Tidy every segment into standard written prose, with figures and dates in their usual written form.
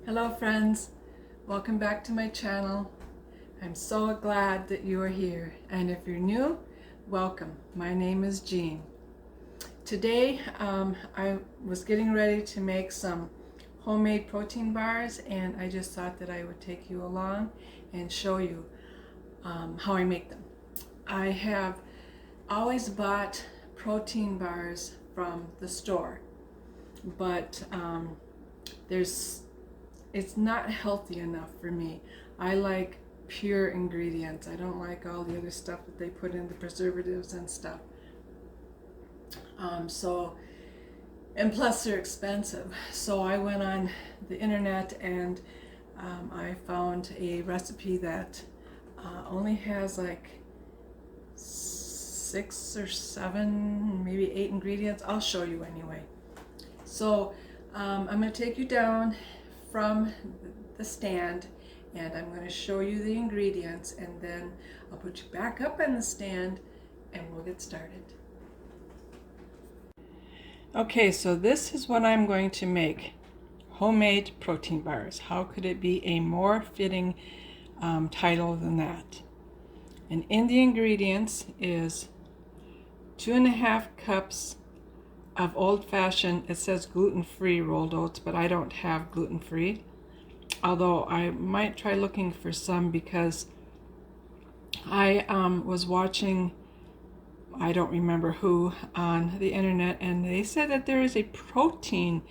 Hello friends, welcome back to my channel. I'm so glad that you are here, and if you're new, welcome. My name is Jean. Today I was getting ready to make some homemade protein bars, and I just thought that I would take you along and show you how I make them. I have always bought protein bars from the store, but it's not healthy enough for me. I like pure ingredients. I don't like all the other stuff that they put in, the preservatives and stuff. And plus they're expensive. So I went on the internet and I found a recipe that only has like 6 or 7, maybe 8 ingredients. I'll show you anyway. So I'm going to take you down from the stand, and I'm going to show you the ingredients, and then I'll put you back up on the stand and we'll get started. Okay, so this is what I'm going to make. Homemade protein bars. How could it be a more fitting title than that? And in the ingredients is 2.5 cups of old-fashioned, it says gluten-free rolled oats, but I don't have gluten-free. Although I might try looking for some, because I was watching, I don't remember who, on the internet, and they said that there is a protein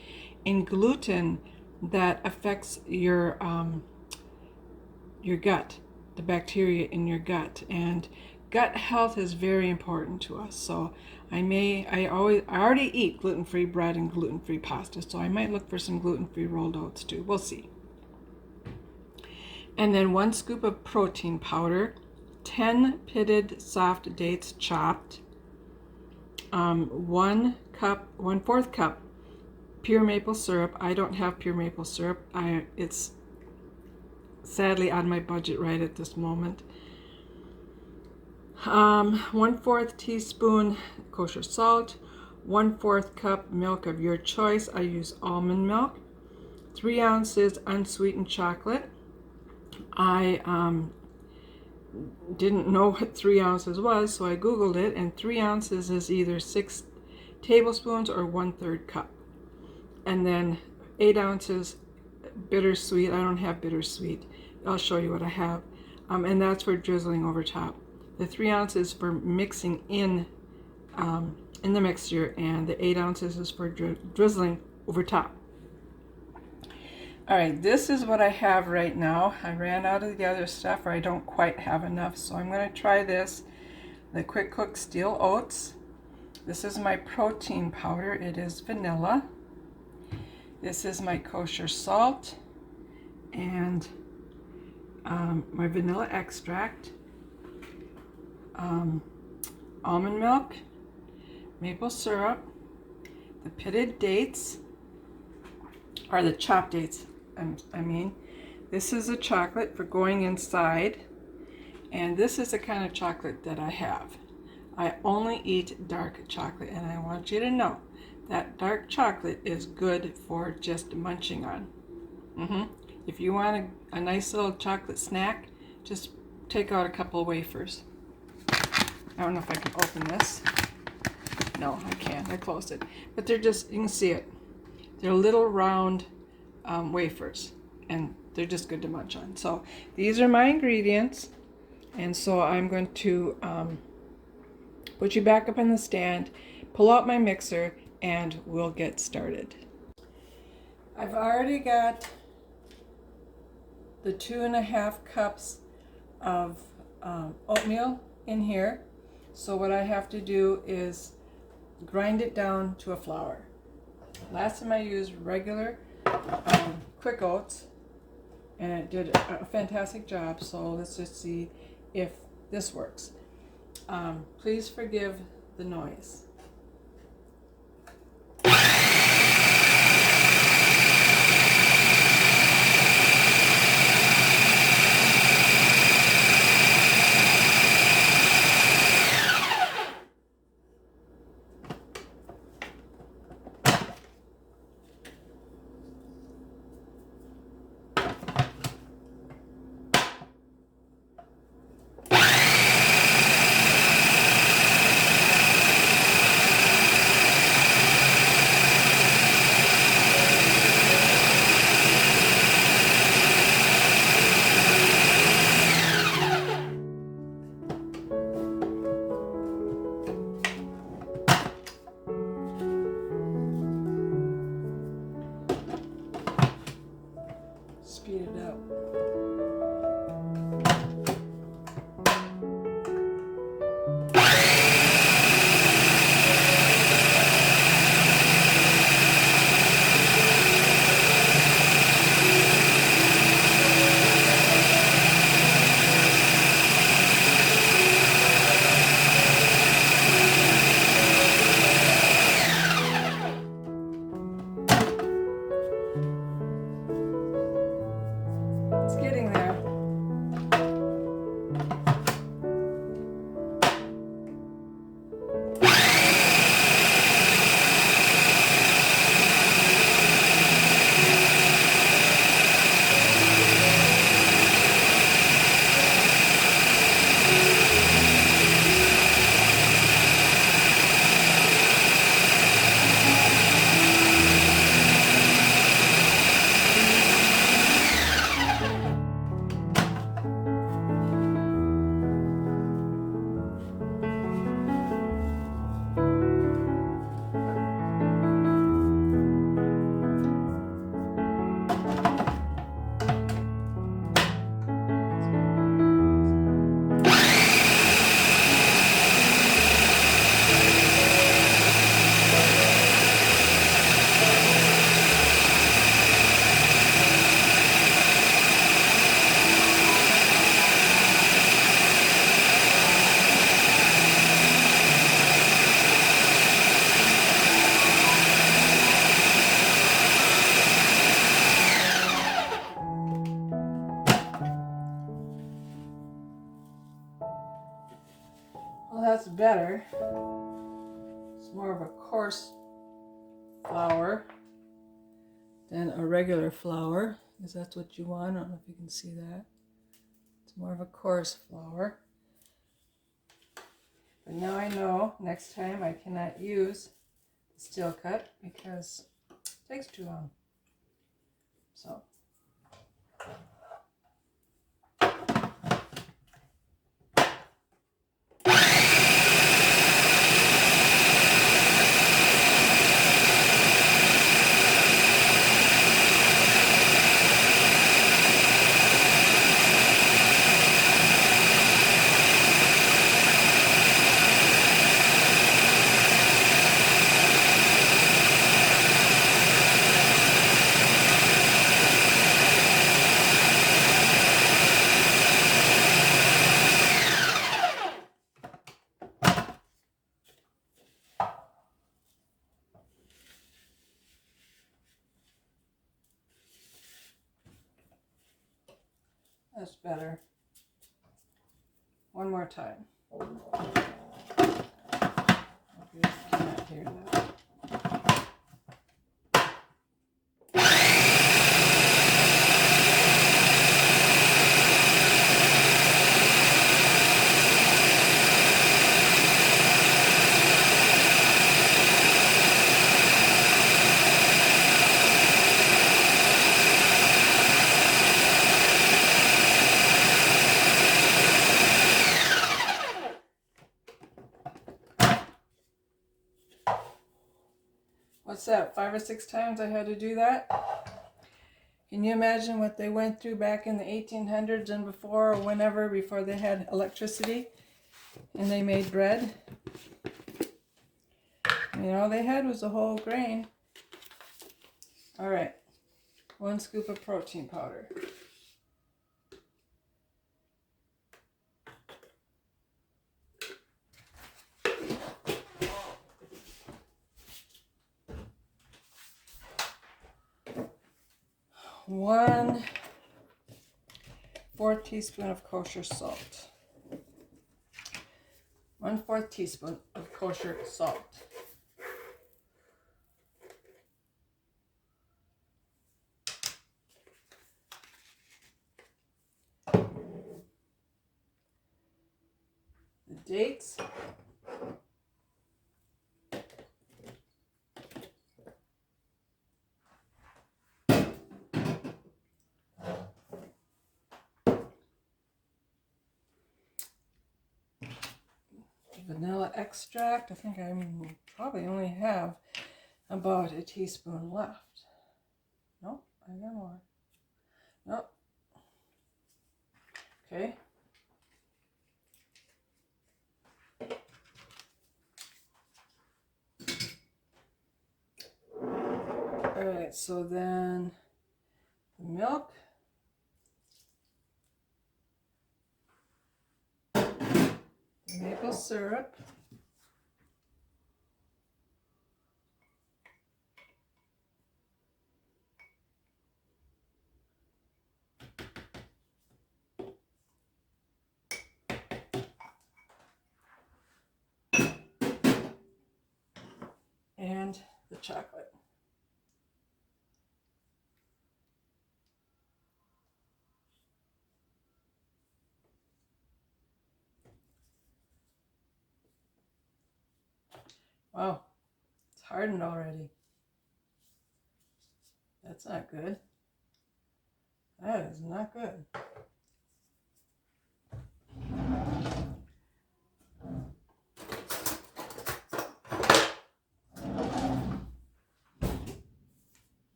in gluten that affects your gut, the bacteria in your gut, and gut health is very important to us. So I already eat gluten-free bread and gluten-free pasta, so I might look for some gluten-free rolled oats too. We'll see. And then 1 scoop of protein powder, 10 pitted soft dates chopped, 1/4 cup pure maple syrup. I don't have pure maple syrup. It's sadly on my budget right at this moment. 1/4 teaspoon kosher salt, 1/4 cup milk of your choice. I use almond milk, 3 ounces unsweetened chocolate. I didn't know what 3 ounces was, so I googled it, and 3 ounces is either 6 tablespoons or 1/3 cup. And then 8 ounces bittersweet. I don't have bittersweet. I'll show you what I have. And that's for drizzling over top. The 3 ounces for mixing in the mixture, and the 8 ounces is for drizzling over top. All right, this is what I have right now. I ran out of the other stuff, or I don't quite have enough, so I'm going to try this, the Quick Cook Steel Oats. This is my protein powder. It is vanilla. This is my kosher salt, and my vanilla extract, almond milk, maple syrup, the pitted dates, or the chopped dates, I mean. This is a chocolate for going inside, and this is the kind of chocolate that I have. I only eat dark chocolate, and I want you to know that dark chocolate is good for just munching on. If you want a nice little chocolate snack, just take out a couple of wafers. I don't know if I can open this. No, I can't. I closed it. But they're just, you can see it. They're little round wafers, and they're just good to munch on. So these are my ingredients, and so I'm going to put you back up on the stand, pull out my mixer, and we'll get started. I've already got the 2.5 cups of oatmeal in here. So what I have to do is grind it down to a flour. Last time I used regular Quick Oats, and it did a fantastic job. So let's just see if this works. Please forgive the noise. speed it up. It's getting there. Well, that's better. It's more of a coarse flour than a regular flour, because that's what you want. I don't know if you can see that. It's more of a coarse flour. But now I know next time I cannot use the steel cut because it takes too long. So. That's better. One more time. You cannot hear that. What's that, 5 or 6 times I had to do that? Can you imagine what they went through back in the 1800s and before, or whenever, before they had electricity and they made bread? And all they had was a whole grain. All right, 1 scoop of protein powder. One 1/4 teaspoon of kosher salt. 1/4 teaspoon of kosher salt. The dates. Vanilla extract. I think I probably only have about a teaspoon left. Nope, I got more. Oh, okay. All right, so then the milk. Maple syrup. And the chocolate. Wow, it's hardened already. That's not good. That is not good.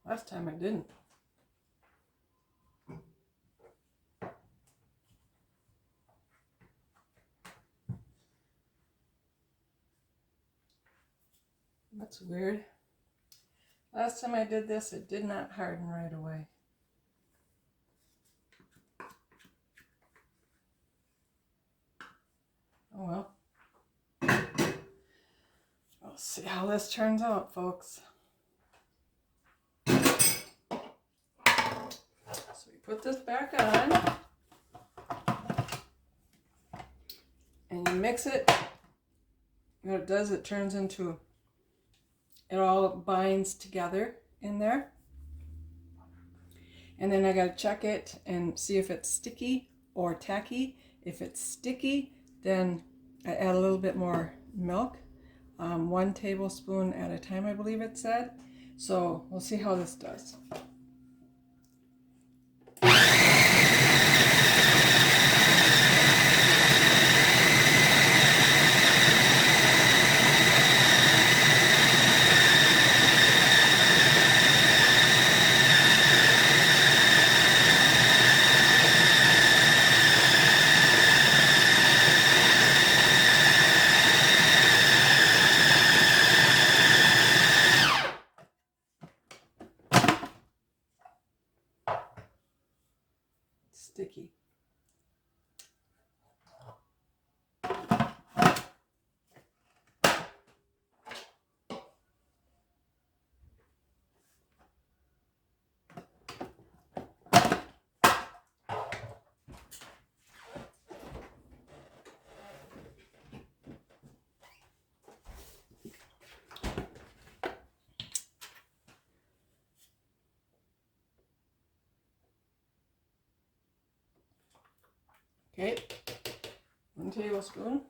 Last time I didn't. That's weird. Last time I did this, it did not harden right away. Oh well. We'll see how this turns out, folks. So we put this back on. And you mix it. What it does, it turns into, it all binds together in there. And then I got to check it and see if it's sticky or tacky. If it's sticky, then I add a little bit more milk. 1 tablespoon at a time, I believe it said. So we'll see how this does. Sticky. Okay, 1 tablespoon.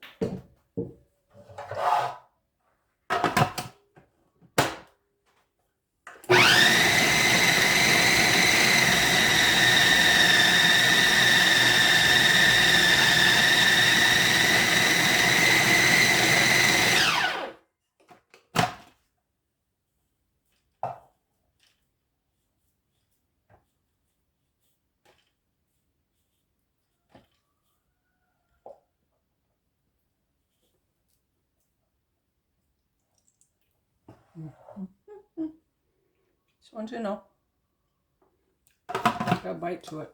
Just want you to know. Got a bite to it.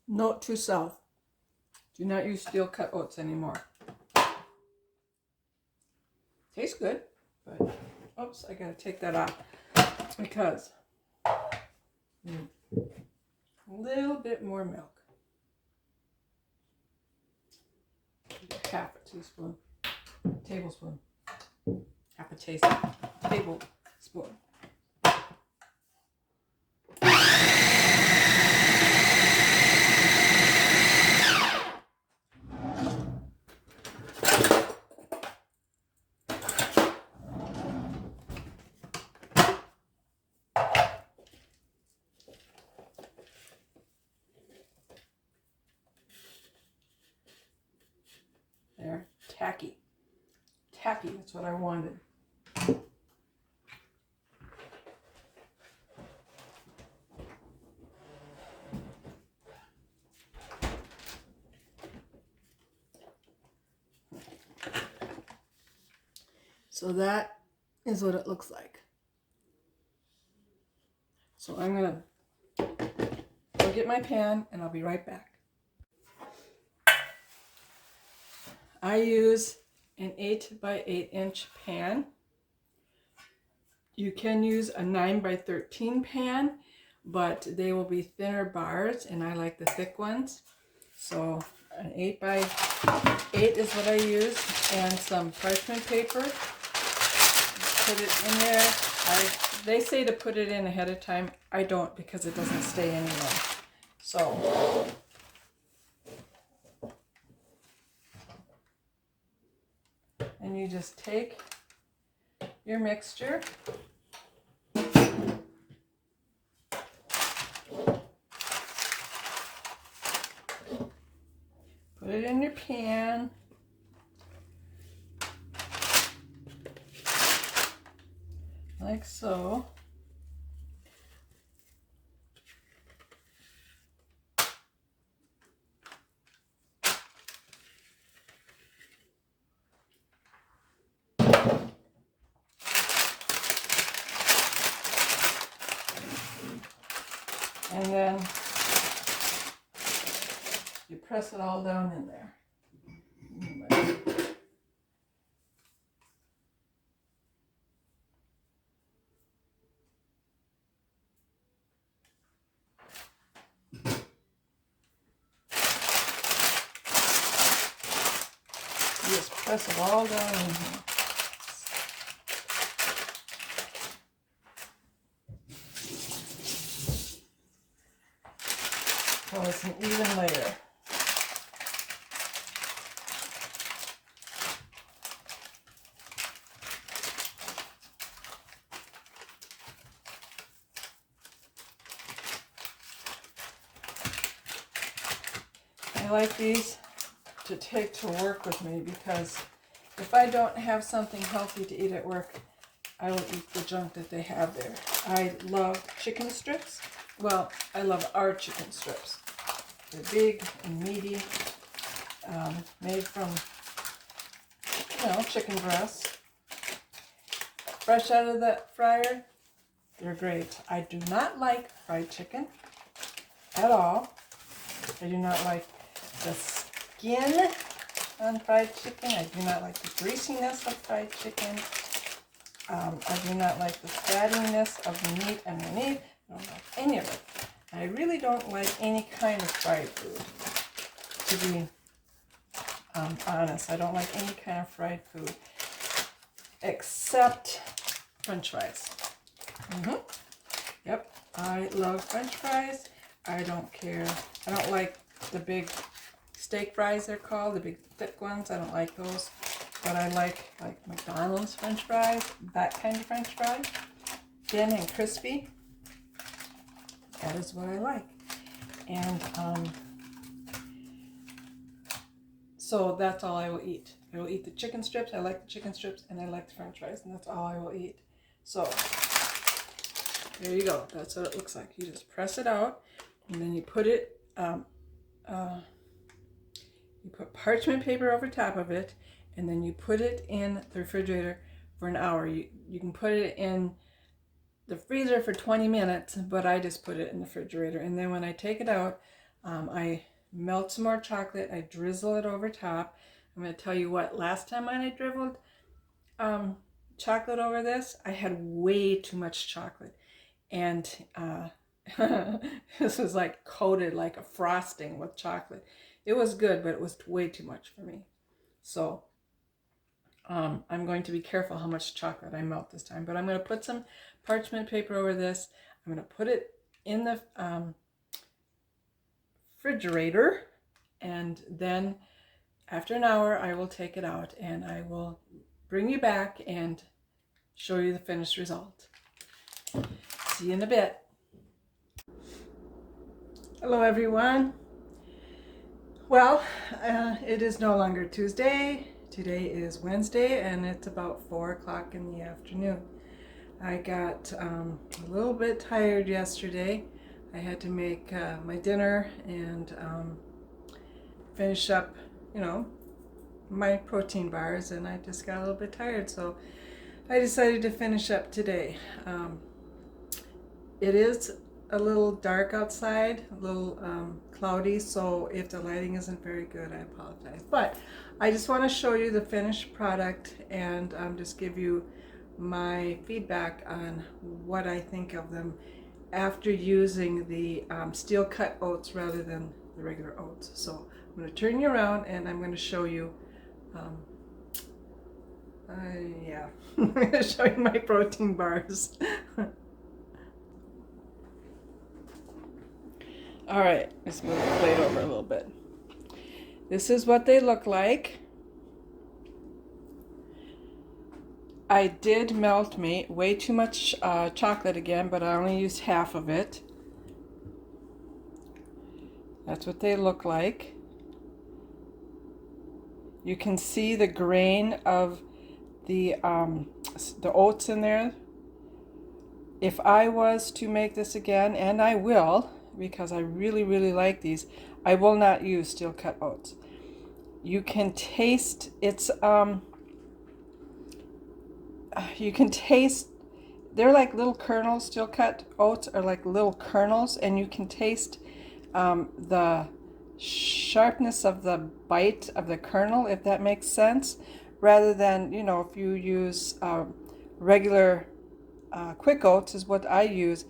Note to self: do not use steel cut oats anymore. Tastes good, but oops, I gotta take that off because a little bit more milk. Half a teaspoon, tablespoon, half a tablespoon. There, tacky. tacky. That's what I wanted. So that is what it looks like. So I'm gonna go get my pan and I'll be right back. I use an 8 by 8 inch pan. You can use a 9 by 13 pan, but they will be thinner bars and I like the thick ones. So an 8 by 8 is what I use, and some parchment paper. Put it in there. They say to put it in ahead of time. I don't, because it doesn't stay anywhere. So and you just take your mixture, put it in your pan, like so. And then you press it all down in there. You just press it all down in here. So it's an even layer. I like these to take to work with me, because if I don't have something healthy to eat at work, I will eat the junk that they have there. I love chicken strips. Well, I love our chicken strips. They're big and meaty, made from, chicken breasts. Fresh out of the fryer, they're great. I do not like fried chicken at all. I do not like the skin on fried chicken. I do not like the greasiness of fried chicken. I do not like the fattiness of the meat underneath. I don't like any of it. I really don't like any kind of fried food, to be honest. I don't like any kind of fried food except French fries. Yep, I love French fries. I don't care. I don't like the big steak fries, they're called, the big thick ones. I don't like those. But I like McDonald's French fries, that kind of French fries, thin and crispy. That is what I like. And so that's all I will eat. I will eat the chicken strips. I like the chicken strips, and I like the French fries, and that's all I will eat. So there you go. That's what it looks like. You just press it out, and then you put it. You put parchment paper over top of it, and then you put it in the refrigerator for an hour. You can put it in the freezer for 20 minutes, but I just put it in the refrigerator. And then when I take it out, I melt some more chocolate. I drizzle it over top. I'm going to tell you what, last time when I drizzled chocolate over this, I had way too much chocolate. And this was like coated like a frosting with chocolate. It was good, but it was way too much for me. So I'm going to be careful how much chocolate I melt this time. But I'm going to put some parchment paper over this. I'm going to put it in the refrigerator. And then after an hour, I will take it out and I will bring you back and show you the finished result. See you in a bit. Hello, everyone. Well, it is no longer Tuesday. Today is Wednesday and it's about 4 o'clock in the afternoon. I got a little bit tired yesterday. I had to make my dinner and finish up, my protein bars, and I just got a little bit tired, so I decided to finish up today. It is a little dark outside, a little cloudy, so if the lighting isn't very good, I apologize. But I just want to show you the finished product and just give you my feedback on what I think of them after using the steel cut oats rather than the regular oats. So I'm going to turn you around and I'm going to show you I'm going to show you my protein bars. All right, let's move the plate over a little bit. This is what they look like. I did melt way too much chocolate again, but I only used half of it. That's what they look like. You can see the grain of the oats in there. If I was to make this again, and I will, because I really, really like these, I will not use steel cut oats. You can taste you can taste, they're like little kernels. Steel cut oats are like little kernels, and you can taste the sharpness of the bite of the kernel, if that makes sense, rather than, if you use regular quick oats is what I use.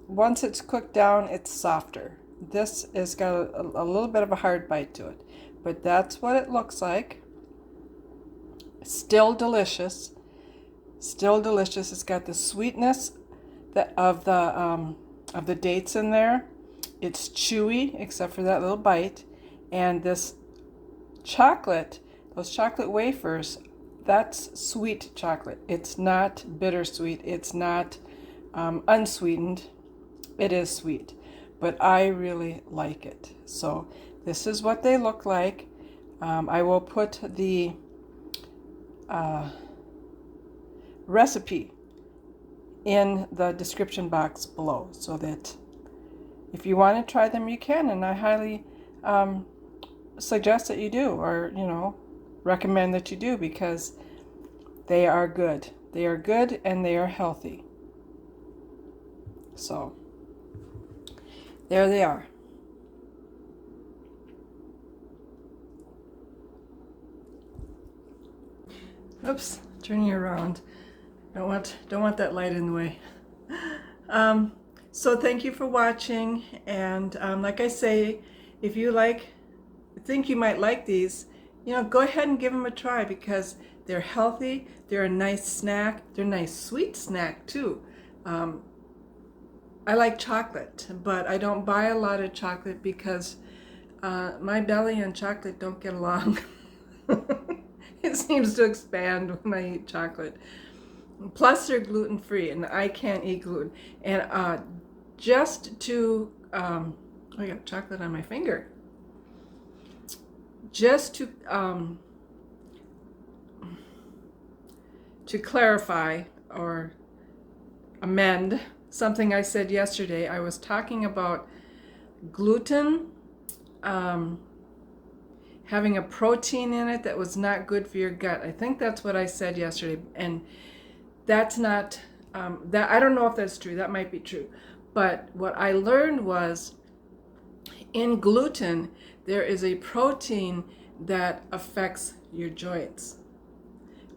Once it's cooked down, it's softer. This has got a little bit of a hard bite to it, but that's what it looks like. Still delicious. Still delicious. It's got the sweetness of the dates in there. It's chewy, except for that little bite. And this chocolate, those chocolate wafers, that's sweet chocolate. It's not bittersweet. It's not unsweetened. It is sweet, but I really like it. So this is what they look like. I will put the recipe in the description box below, so that if you want to try them, you can, and I highly suggest that you do, or recommend that you do, because they are good. They are good and they are healthy. So there they are. Oops, turning you around. Don't want that light in the way. So thank you for watching, and like I say, if you think you might like these, go ahead and give them a try, because they're healthy. They're a nice snack. They're a nice sweet snack too. I like chocolate, but I don't buy a lot of chocolate because my belly and chocolate don't get along. It seems to expand when I eat chocolate. Plus, they're gluten-free, and I can't eat gluten. And just to, I got chocolate on my finger. Just to clarify or amend something I said yesterday, I was talking about gluten having a protein in it that was not good for your gut. I think that's what I said yesterday, and that's not, that I don't know if that's true. That might be true. But what I learned was in gluten, there is a protein that affects your joints.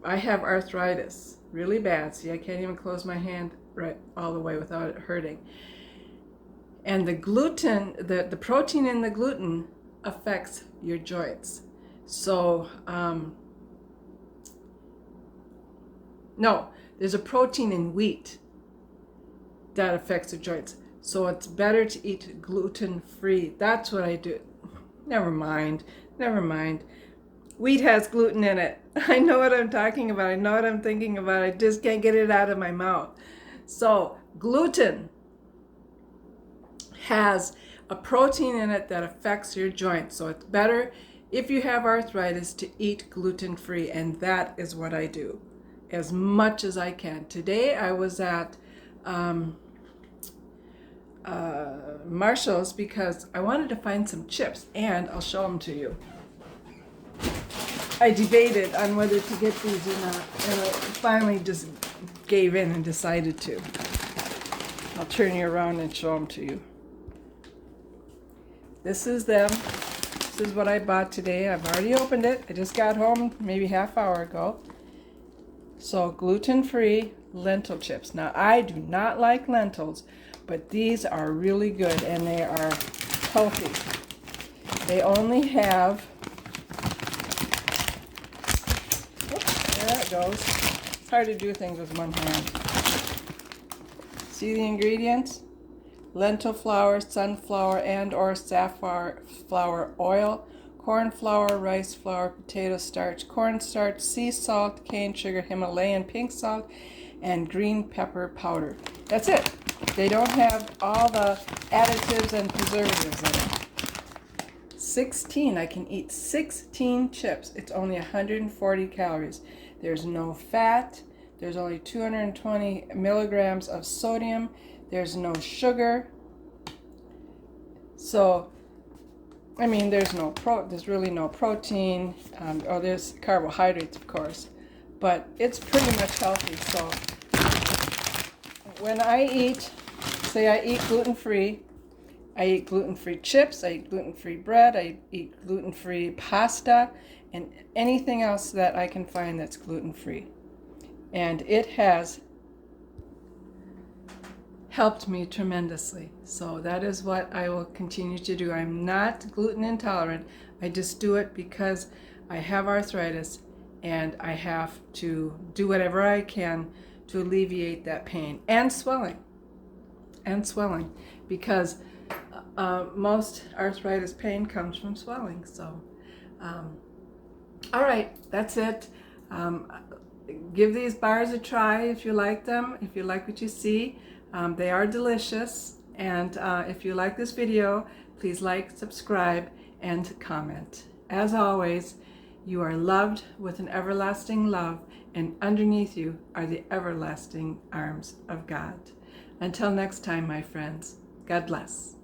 I have arthritis really bad. See, I can't even close my hand right all the way without it hurting. And the gluten, the protein in the gluten affects your joints. So, no, there's a protein in wheat that affects the joints. So it's better to eat gluten-free. That's what I do. Never mind. Wheat has gluten in it. I know what I'm talking about. I know what I'm thinking about. I just can't get it out of my mouth. So gluten has a protein in it that affects your joints. So it's better if you have arthritis, to eat gluten-free, and that is what I do as much as I can. Today I was at Marshall's because I wanted to find some chips, and I'll show them to you. I debated on whether to get these or not, and I finally just gave in and decided to. I'll turn you around and show them to you. This is them. This is what I bought today. I've already opened it. I just got home maybe half hour ago. So gluten-free lentil chips. Now I do not like lentils, but these are really good and they are healthy. They only have, oops, there it goes. It's hard to do things with one hand. See the ingredients? Lentil flour, sunflower and or safflower oil, corn flour, rice flour, potato starch, cornstarch, sea salt, cane sugar, Himalayan pink salt, and green pepper powder. That's it. They don't have all the additives and preservatives in it. 16. I can eat 16 chips. It's only 140 calories. There's no fat. There's only 220 milligrams of sodium. There's no sugar. So, I mean, there's really no protein. There's carbohydrates, of course, but it's pretty much healthy. So, when I eat, say I eat gluten-free, I eat gluten-free chips, I eat gluten-free bread, I eat gluten-free pasta, and anything else that I can find that's gluten-free. And it has helped me tremendously. So that is what I will continue to do. I'm not gluten intolerant. I just do it because I have arthritis and I have to do whatever I can to alleviate that pain and swelling. Because most arthritis pain comes from swelling. So, all right, that's it. Give these bars a try if you like them, if you like what you see. They are delicious, and if you like this video, please like, subscribe, and comment. As always, you are loved with an everlasting love, and underneath you are the everlasting arms of God. Until next time, my friends, God bless.